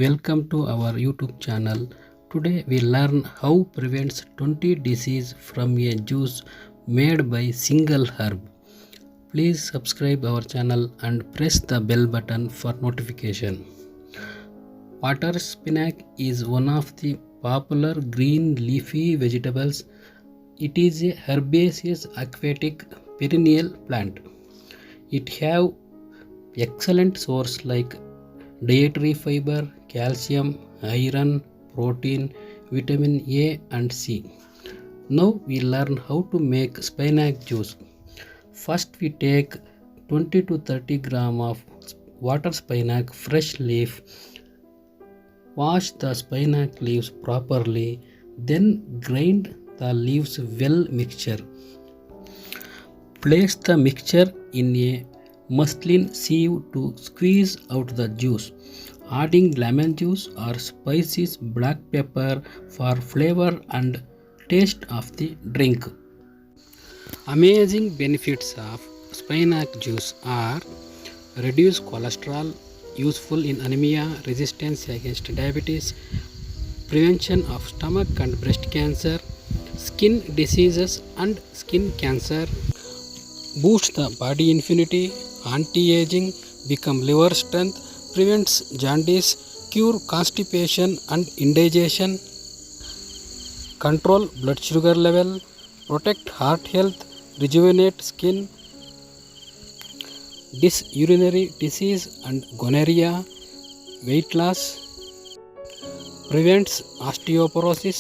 Welcome to our YouTube channel. Today we learn how prevents 20 disease from a juice made by single herb. Please subscribe our channel and press the bell button for notification. Water spinach is one of the popular green leafy vegetables. It is a herbaceous aquatic perennial plant. It have excellent source like dietary fiber, calcium, iron, protein, vitamin A and C. Now we learn how to make spinach juice. First we take 20 to 30 gram of water spinach fresh leaf. Wash the spinach leaves properly, then grind the leaves well mixture. Place the mixture in a muslin sieve to squeeze out the juice. Adding lemon juice or spices, black pepper for flavor and taste of the drink. Amazing benefits of spinach juice are reduce cholesterol, useful in anemia, resistance against diabetes, prevention of stomach and breast cancer, skin diseases and skin cancer, boost the body immunity, anti-aging, become liver strength, prevents jaundice, cure constipation and indigestion, control blood sugar level, protect heart health, rejuvenate skin, urinary disease and gonorrhea, weight loss, prevents osteoporosis,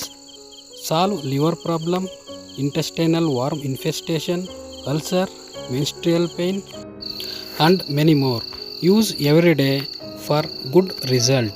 solve liver problem, intestinal worm infestation, ulcer, menstrual pain and many more. Use every day for good result.